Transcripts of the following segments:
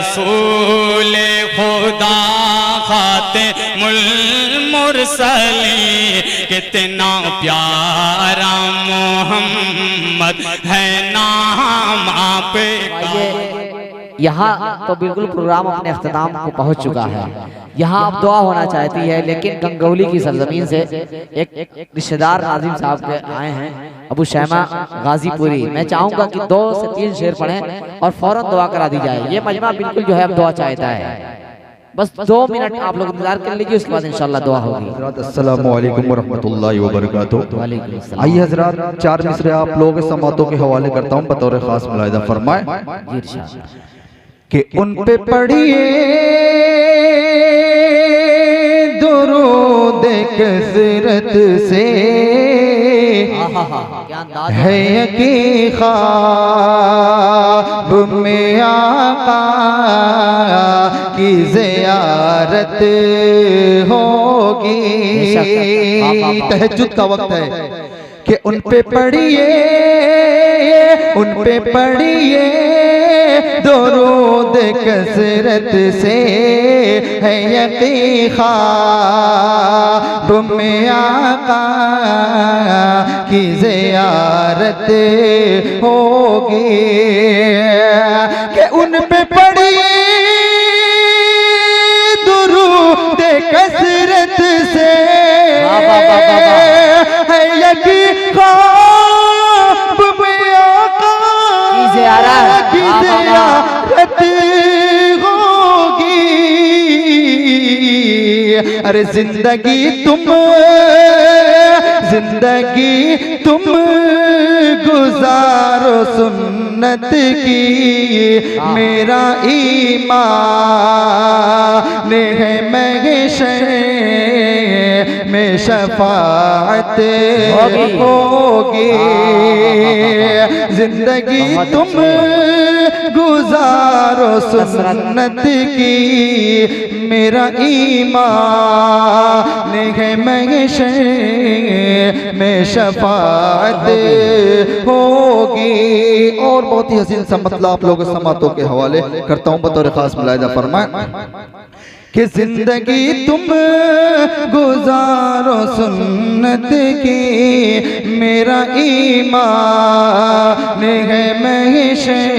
रसूल खुदा खातिमुल मुरसलीन, कितना प्यारा मोहम्मद है नाम आपका। यहाँ तो बिल्कुल प्रोग्राम अपने अख्ताम को पहुँच चुका है। यहाँ अब दुआ होना चाहती है, लेकिन गंगौली की सरजमीन से एक रिश्तेदार नाज़िम साहब के आए हैं, अबू शैमा गाजीपुरी। मैं चाहूँगा कि 2 से 3 शेर पढ़ें और फौरन दुआ करा दी जाए। ये मजमा बिल्कुल जो है अब दुआ चाहता है। बस 2 मिनट आप लोग इंतजार कर लीजिए, उसके बाद इंशाल्लाह दुआ होगी। अस्सलामु अलैकुम वरहमतुल्लाहि वबरकातुहू। आइए हजरात, 4 मिसरे आप लोगों के समातों के हवाले करता हूँ, बतौर खास मुलाहिदा फरमाए कि उन पे पढ़िए दुरूद कसरत से, है यकी ख्वाब में आका की ज़ियारत होगी। तहज्जुद का वक्त है कि उन पे पढ़िए, उन पे पढ़िए दुरूद कसरत से, है यकी ख्वाब में आका की ज़ियारत होगी। कि उन पे पढ़िए दुरूद कसरत से, है यकी ख्वाब में आका की ज़ियारत होगी। अरे जिंदगी तुम गुजारो सुन्नत की, मेरा ईमान है महशर में शफाअत होगी। जिंदगी तुम गुजारो सुन्नत की, मेरा ईमान है महशर में शफाअत होगी। और बहुत ही हसीन सा मतलब आप लोगों समातों के हवाले करता हूँ, बतौर खास मुलाहिदा फरमाए कि जिंदगी तुम गुजारो सुन्नत की, मेरा ईमान है महशर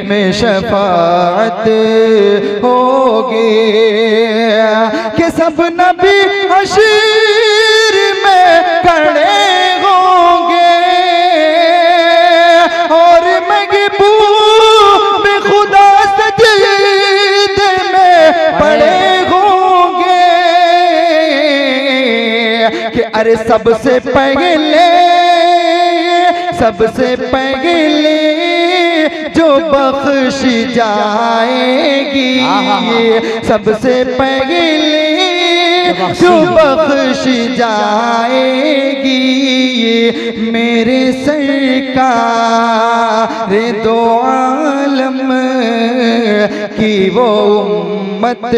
में शफाअत होगी। कि सब नबी हश्र में खड़े होंगे और महबूब खुदा सजदे में पड़े होंगे। कि अरे सबसे पहले जो बख्श जाएगी, सबसे पहले जो बख्श जाएगी, मेरे सरकार दो आलम की वो उम्मत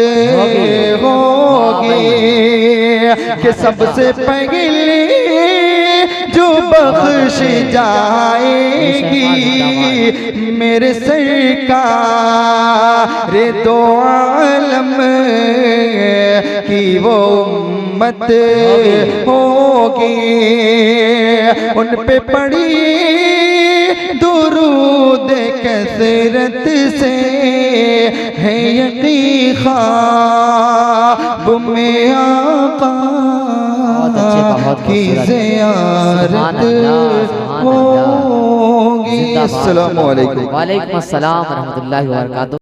होगी। कि सबसे पहले जो बख्श जाएगी, मेरे सरकार दो आलम की वो उम्मत होगी। उन पे पड़ी दुरूद कसरत से, है यकी ख्वाब में आका की ज़ियारत होगी। अस्सलामु अलैकुम। वालेकुम अस्सलाम व रहमतुल्लाहि व बरकातुहू।